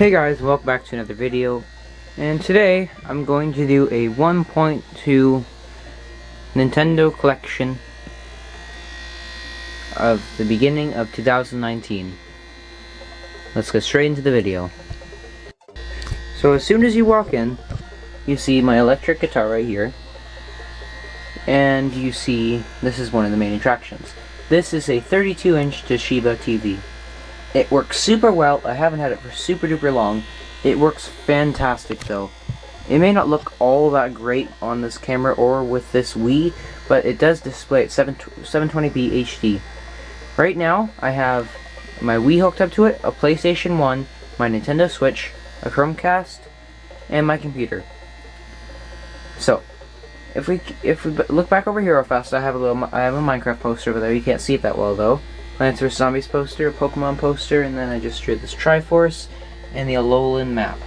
Hey guys, welcome back to another video, and today I'm going to do a 1.2 Nintendo collection of the beginning of 2019. Let's get straight into the video. So as soon as you walk in, you see my electric guitar right here, and you see this is one of the main attractions. This is a 32-inch Toshiba TV. It works super well. I haven't had it for super duper long. It works fantastic though. It may not look all that great on this camera or with this Wii, but it does display at 720p HD. Right now, I have my Wii hooked up to it, a PlayStation 1, my Nintendo Switch, a Chromecast, and my computer. So, if we look back over here real fast, I have a Minecraft poster over there. You can't see it that well though. Plants vs. Zombies poster, a Pokemon poster, and then I just drew this Triforce and the Alolan map.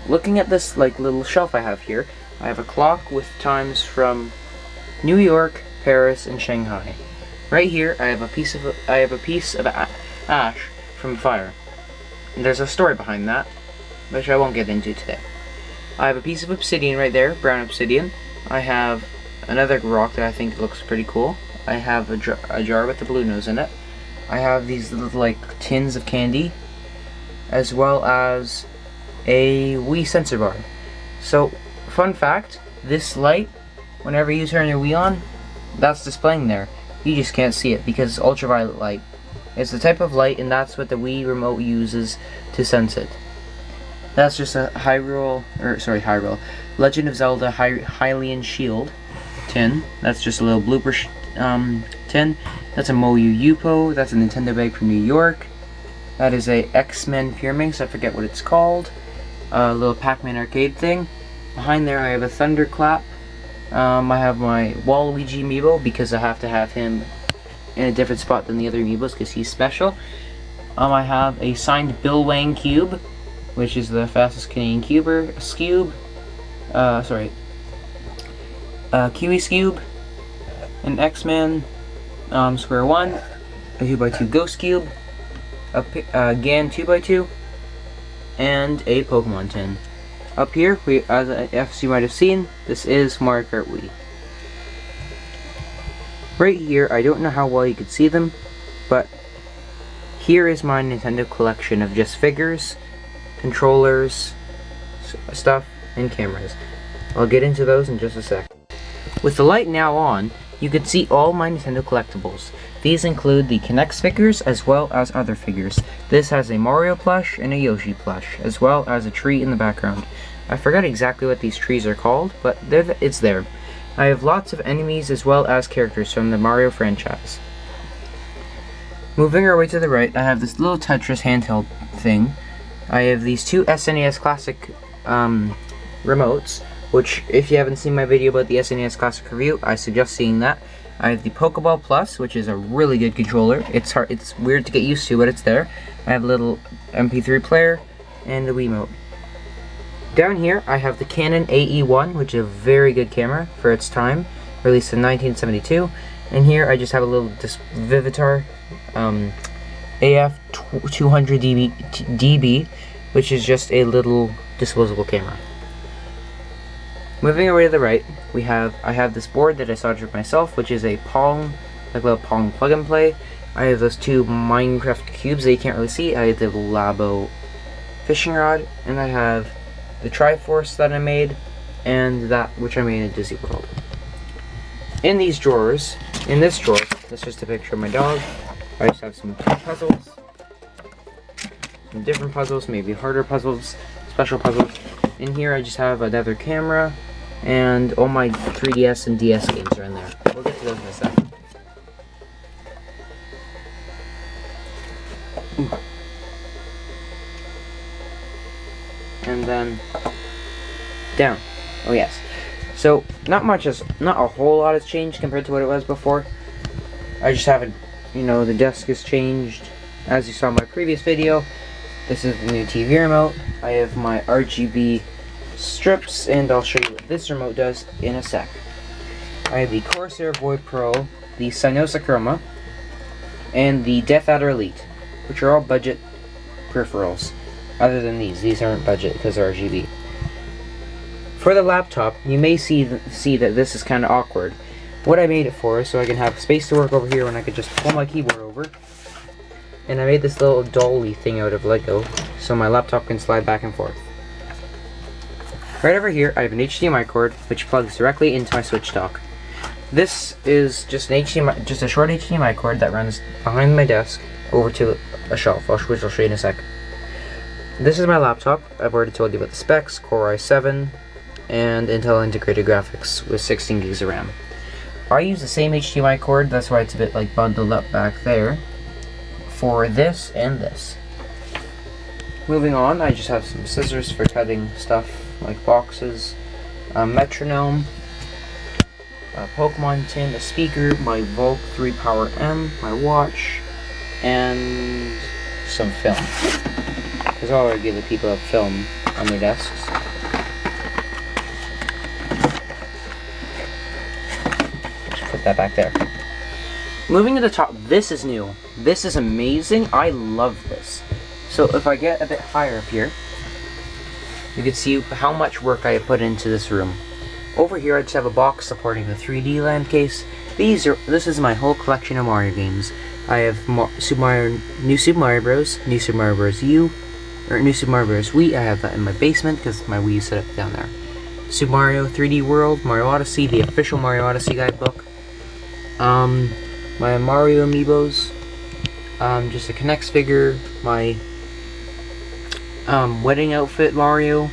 Looking at this little shelf I have here, I have a clock with times from New York, Paris, and Shanghai. Right here, I have a piece of ash from fire. And there's a story behind that, which I won't get into today. I have a piece of obsidian right there, brown obsidian. I have another rock that I think looks pretty cool. I have a jar with the blue nose in it. I have these little tins of candy, as well as a Wii sensor bar. So, fun fact, this light, whenever you turn your Wii on, that's displaying there. You just can't see it because it's ultraviolet light. It's the type of light, and that's what the Wii remote uses to sense it. That's just a Legend of Zelda Hylian Shield tin. That's just a little blooper tin. That's a Moyu Yupo. That's a Nintendo bag from New York. That is a X-Men Pyraminx. I forget what it's called. A little Pac-Man arcade thing. Behind there I have a Thunderclap. I have my Waluigi amiibo because I have to have him in a different spot than the other amiibos because he's special. I have a signed Bill Wang cube, which is the fastest Canadian cuber. Cube. Kiwi Cube. An X-Men Square 1, a 2x2 Ghost Cube, a GAN 2x2, and a Pokemon tin. Up here, as you might have seen, this is Mario Kart Wii. Right here, I don't know how well you could see them, but here is my Nintendo collection of just figures, controllers, stuff, and cameras. I'll get into those in just a sec. With the light now on, you can see all my Nintendo collectibles. These include the K'NEX figures as well as other figures. This has a Mario plush and a Yoshi plush, as well as a tree in the background. I forgot exactly what these trees are called, but it's there. I have lots of enemies as well as characters from the Mario franchise. Moving our way to the right, I have this little Tetris handheld thing. I have these two SNES Classic remotes, which, if you haven't seen my video about the SNES Classic review, I suggest seeing that. I have the Pokeball Plus, which is a really good controller. It's weird to get used to, but it's there. I have a little MP3 player and a Wiimote. Down here, I have the Canon AE-1, which is a very good camera for its time, released in 1972. And here, I just have a little Vivitar AF200 which is just a little disposable camera. Moving away to the right, I have this board that I soldered myself, which is a Pong, a little Pong plug and play. I have those two Minecraft cubes that you can't really see. I have the Labo fishing rod, and I have the Triforce that I made, and that which I made in Disney World. In this drawer, that's just a picture of my dog. I just have some puzzles, some different puzzles, maybe harder puzzles, special puzzles. In here I just have another camera, and all my 3DS and DS games are in there. We'll get to those in a second. And then down. Oh yes. So not a whole lot has changed compared to what it was before. I just haven't, the desk has changed. As you saw in my previous video, this is the new TV remote. I have my RGB strips, and I'll show you what this remote does in a sec. I have the Corsair Void Pro, the Cynosa Chroma, and the Death Adder Elite, which are all budget peripherals. Other than these aren't budget because they're RGB. For the laptop, you may see that this is kind of awkward. What I made it for is so I can have space to work over here when I could just pull my keyboard over. And I made this little dolly thing out of Lego so my laptop can slide back and forth. Right over here, I have an HDMI cord which plugs directly into my switch dock. This is just a short HDMI cord that runs behind my desk over to a shelf, which I'll show you in a sec. This is my laptop. I've already told you about the specs: Core i7 and Intel integrated graphics with 16 gigs of RAM. I use the same HDMI cord, that's why it's a bit like bundled up back there, for this and this. Moving on, I just have some scissors for cutting stuff like boxes, a metronome, a Pokemon tin, a speaker, my Volt 3 Power M, my watch, and some film. Because all regular people have film on their desks. Put that back there. Moving to the top, this is new. This is amazing. I love this. So if I get a bit higher up here, you can see how much work I have put into this room. Over here I just have a box supporting the 3D land case. This is my whole collection of Mario games. I have New Super Mario Bros, New Super Mario Bros. U, or New Super Mario Bros. Wii. I have that in my basement because my Wii is set up down there. Super Mario 3D World, Mario Odyssey, the official Mario Odyssey guidebook. My Mario amiibos, just a K'NEX figure, my wedding outfit Mario,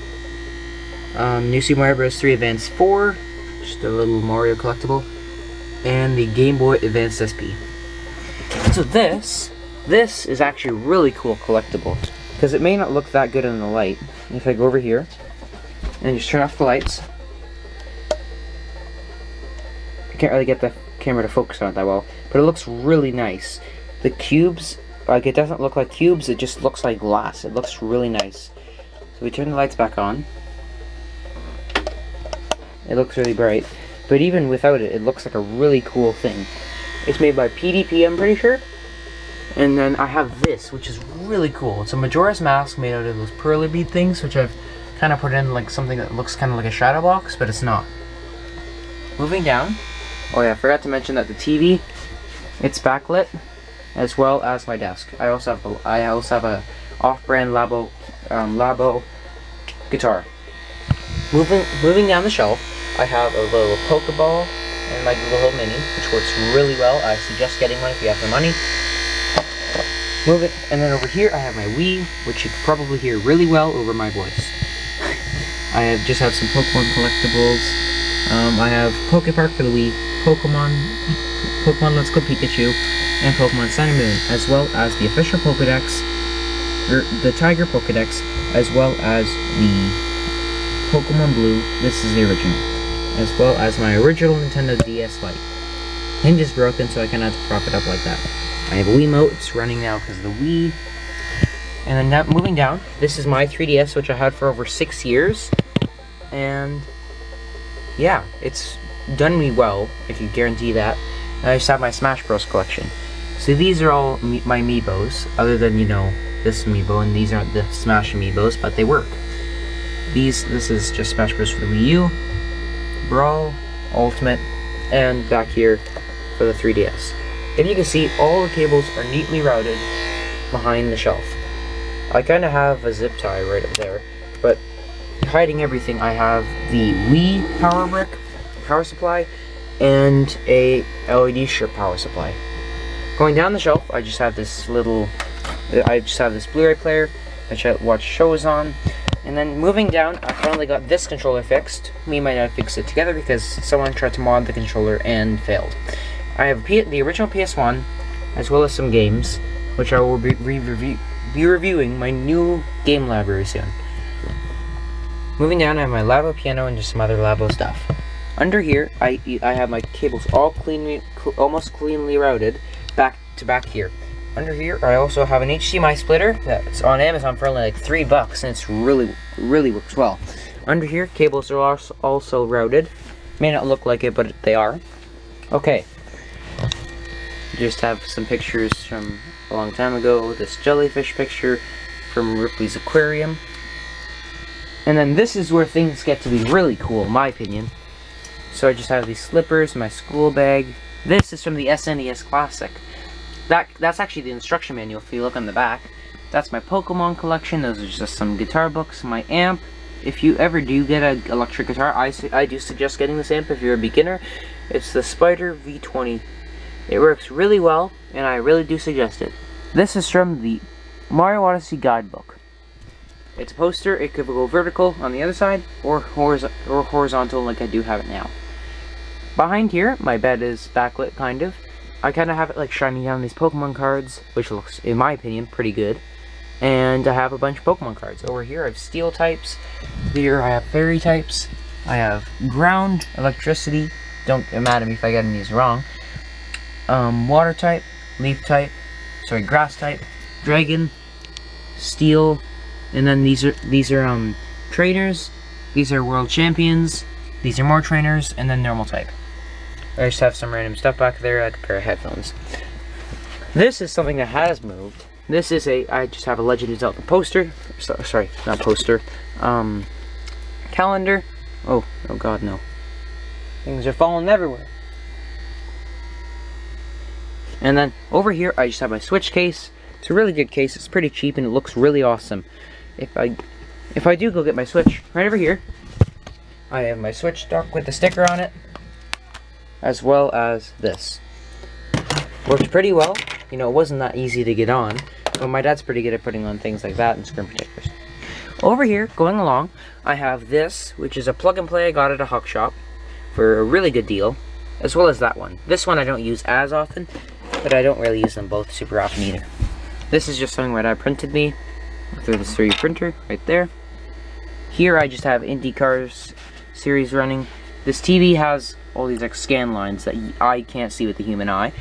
New Super Mario Bros. 3 Advance 4, just a little Mario collectible, and the Game Boy Advance SP. So this is actually a really cool collectible, because it may not look that good in the light. If I go over here and just turn off the lights, I can't really get the camera to focus on it that well, but it looks really nice. The cubes, like, it doesn't look like cubes, it just looks like glass. It looks really nice. So we turn the lights back on. It looks really bright, but even without it, it looks like a really cool thing. It's made by PDP, I'm pretty sure. And then I have this, which is really cool. It's a Majora's Mask made out of those pearly bead things, which I've kind of put in like something that looks kind of like a shadow box, but it's not. Moving down. Oh yeah, I forgot to mention that the TV, it's backlit, as well as my desk. I also have a off-brand Labo guitar. Moving down the shelf, I have a little Pokeball and my Google Home Mini, which works really well. I suggest getting one if you have the money. Move it, and then over here I have my Wii, which you can probably hear really well over my voice. I just have some Pokemon collectibles. I have Pokepark for the Wii, Pokemon Let's Go Pikachu, and Pokemon Sun and Moon, as well as the official Pokedex, the Tiger Pokedex, as well as the Pokemon Blue. This is the original, as well as my original Nintendo DS Lite. Hinge is broken, so I cannot prop it up like that. I have a Wiimote. It's running now because of the Wii. And then now, moving down, this is my 3DS, which I had for over 6 years, and yeah, it's done me well, if you guarantee that. And I just have my Smash Bros. Collection. So these are all my amiibos, other than, you know, this amiibo, and these aren't the Smash amiibos, but they work. This is just Smash Bros. For the Wii U, Brawl, Ultimate, and back here for the 3DS. If you can see, all the cables are neatly routed behind the shelf. I kind of have a zip tie right up there, but hiding everything, I have the Wii power brick, power supply, and a LED strip power supply. Going down the shelf, I just have this Blu-ray player, which I watch shows on. And then moving down, I finally got this controller fixed. Me and my dad fixed it together because someone tried to mod the controller and failed. I have the original PS1, as well as some games, which I will be reviewing my new game library soon. Moving down, I have my Labo piano and just some other Labo stuff. Under here, I have my cables all almost cleanly routed back to back here. Under here, I also have an HDMI splitter that's on Amazon for only like $3, and it's really works well. Under here, cables are also routed. May not look like it, but they are. Okay. Just have some pictures from a long time ago. This jellyfish picture from Ripley's Aquarium. And then this is where things get to be really cool, in my opinion. So I just have these slippers, my school bag. This is from the SNES Classic. That's actually the instruction manual if you look on the back. That's my Pokemon collection. Those are just some guitar books. My amp. If you ever do get an electric guitar, I do suggest getting this amp if you're a beginner. It's the Spider V20. It works really well, and I really do suggest it. This is from the Mario Odyssey guidebook. It's a poster. It could go vertical on the other side, or horizontal like I do have it now. Behind here, my bed is backlit, kind of. I kind of have it like shining down these Pokemon cards, which looks, in my opinion, pretty good. And I have a bunch of Pokemon cards. Over here I have Steel types. Here I have Fairy types. I have Ground, Electricity. Don't get mad at me if I get any of these wrong. Water type, Leaf type, Grass type, Dragon, Steel, and then these are trainers. These are World Champions. These are more trainers, and then normal type. I just have some random stuff back there, like a pair of headphones. This is something that has moved. This is I just have a Legend of Zelda poster. Sorry, not poster. Calendar. Oh god, no. Things are falling everywhere. And then over here, I just have my Switch case. It's a really good case. It's pretty cheap and it looks really awesome. If I do go get my Switch, right over here, I have my Switch dock with the sticker on it, as well as this. Works pretty well. You know, it wasn't that easy to get on, but my dad's pretty good at putting on things like that and screen protectors. Over here, going along, I have this, which is a plug and play I got at a Hawk Shop for a really good deal, as well as that one. This one I don't use as often, but I don't really use them both super often either. This is just something my dad printed me through this 3D printer right there. Here I just have IndyCars series running. This TV has all these like scan lines that I can't see with the human eye,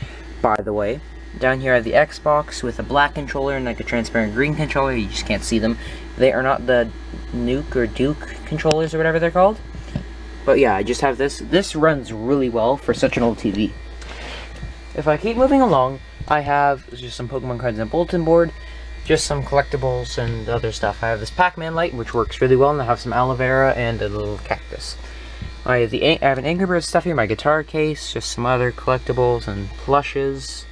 by the way. Down here I have the Xbox with a black controller and like a transparent green controller. You just can't see them. They are not the Nuke or Duke controllers or whatever they're called. But yeah, I just have this. This runs really well for such an old TV. If I keep moving along, I have just some Pokemon cards and a bulletin board, just some collectibles and other stuff. I have this Pac-Man light, which works really well, and I have some aloe vera and a little cactus. I have an Angry Birds stuff here, my guitar case, just some other collectibles and plushes.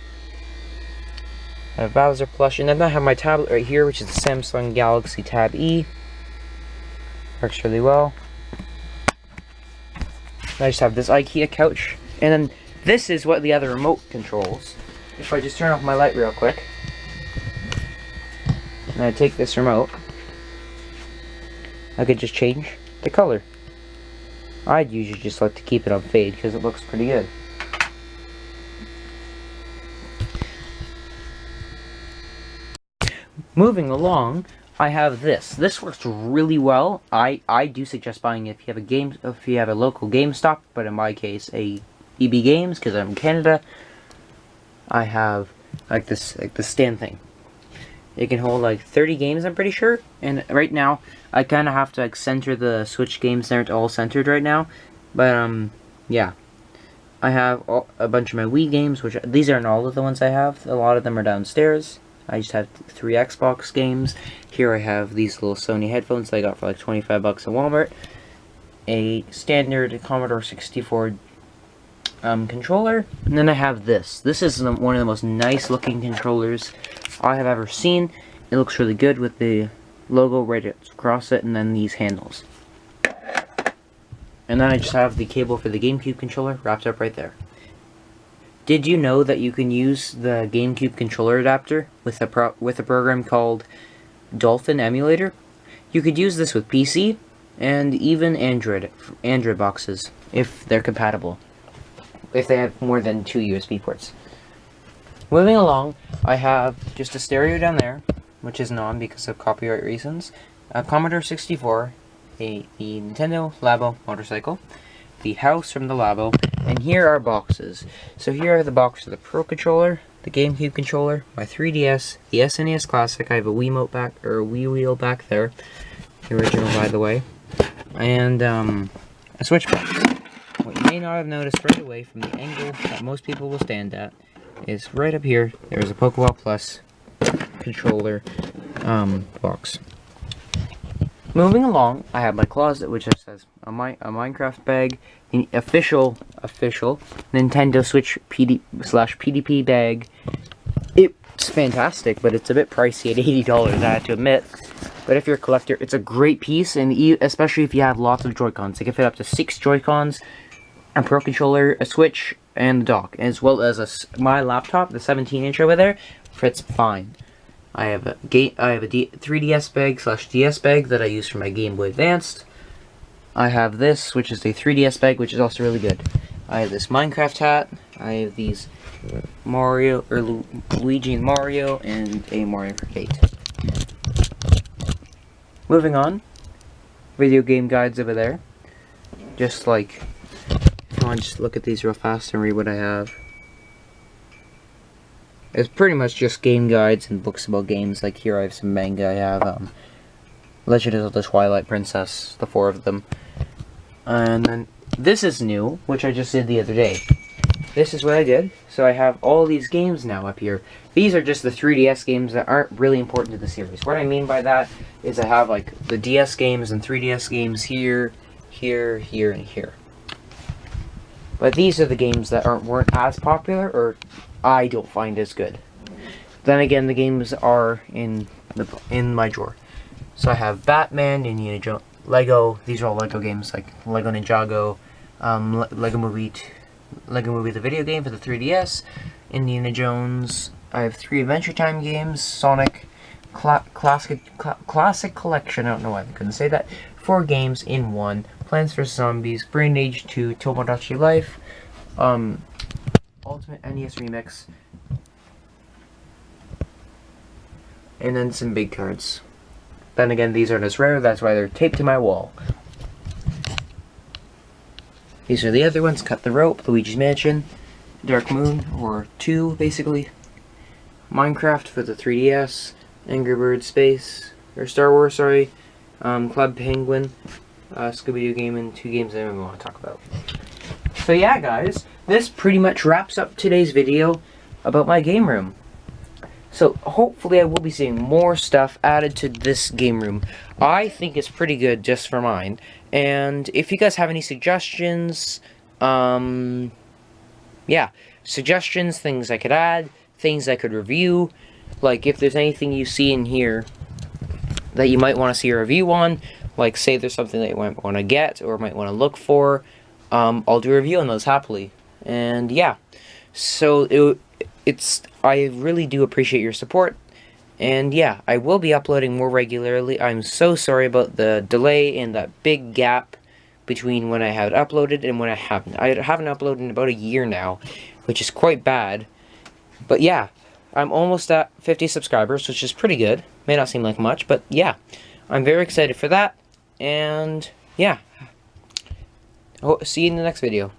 I have Bowser plush, and then I have my tablet right here, which is the Samsung Galaxy Tab E. Works really well. I just have this IKEA couch, and then this is what the other remote controls. If I just turn off my light real quick, and I take this remote, I could just change the color. I'd usually just like to keep it on fade because it looks pretty good. Moving along, I have this. This works really well. I do suggest buying it if you have a local GameStop, but in my case, a EB Games, because I'm in Canada. I have like this stand thing. It can hold like 30 games, I'm pretty sure. And right now, I kind of have to like center the Switch games. They aren't all centered right now, but yeah. I have a bunch of my Wii games, which these aren't all of the ones I have. A lot of them are downstairs. I just have 3 Xbox games. Here I have these little Sony headphones that I got for like 25 bucks at Walmart. A standard Commodore 64 controller. And then I have this. This is one of the most nice looking controllers I have ever seen. It looks really good with the logo right across it and then these handles. And then I just have the cable for the GameCube controller wrapped up right there. Did you know that you can use the GameCube controller adapter with a program called Dolphin Emulator? You could use this with PC and even Android boxes if they're compatible, if they have more than 2 USB ports. Moving along, I have just a stereo down there, which is non because of copyright reasons, a Commodore 64, the Nintendo Labo motorcycle, the house from the Labo, and here are boxes. So here are the box of the Pro Controller, the GameCube controller, my 3DS, the SNES Classic. I have a Wiimote back, or a Wii wheel back there, the original by the way, and a Switch box. What you may not have noticed right away from the angle that most people will stand at is right up here. There's a Pokeball Plus controller box. Moving along, I have my closet, which just says a Minecraft bag, the official Nintendo Switch PDP bag. It's fantastic, but it's a bit pricey at $80, I have to admit. But if you're a collector, it's a great piece, and especially if you have lots of Joy-Cons. It can fit up to 6 Joy-Cons, a Pro Controller, a Switch, and the dock, as well as my laptop, the 17-inch over there, fits fine. I have a 3DS bag / DS bag that I use for my Game Boy Advanced. I have this, which is a 3DS bag, which is also really good. I have this Minecraft hat. I have these Mario, or Luigi and Mario, and a Mario Kart 8. Moving on, video game guides over there. Just like, if you want to just look at these real fast and read what I have. It's pretty much just game guides and books about games. Like here I have some manga. I have Legend of the Twilight Princess, the 4 of them. And then this is new, which I just did the other day. This is what I did. So I have all these games now up here. These are just the 3DS games that aren't really important to the series. What I mean by that is I have like the DS games and 3DS games here, here, here, and here. But these are the games that weren't as popular, or I don't find as good. Then again, the games are in my drawer. So I have Batman, Indiana Jones, Lego. These are all Lego games, like Lego Ninjago, Lego Movie the video game for the 3DS, Indiana Jones. I have 3 Adventure Time games, Sonic, Classic Collection. I don't know why I couldn't say that. 4 games in 1. Plants vs Zombies, Brain Age 2, Tomodachi Life, Ultimate NES Remix, and then some big cards. Then again, these aren't as rare, that's why they're taped to my wall. These are the other ones: Cut the Rope, Luigi's Mansion, Dark Moon, or 2 basically, Minecraft for the 3DS, Angry Birds Space, or Star Wars, sorry, Club Penguin, Scooby-Doo game, and 2 games I don't even want to talk about. So yeah guys, this pretty much wraps up today's video about my game room. So hopefully I will be seeing more stuff added to this game room. I think it's pretty good just for mine. And if you guys have any suggestions, yeah, suggestions, things I could add, things I could review, like if there's anything you see in here that you might want to see a review on, like say there's something that you might want to get or might want to look for, I'll do a review on those happily. And yeah, so I really do appreciate your support. And yeah, I will be uploading more regularly. I'm so sorry about the delay and that big gap between when I had uploaded and when I haven't. I haven't uploaded in about a year now, which is quite bad. But yeah, I'm almost at 50 subscribers, which is pretty good. May not seem like much, but yeah, I'm very excited for that. And yeah, see you in the next video.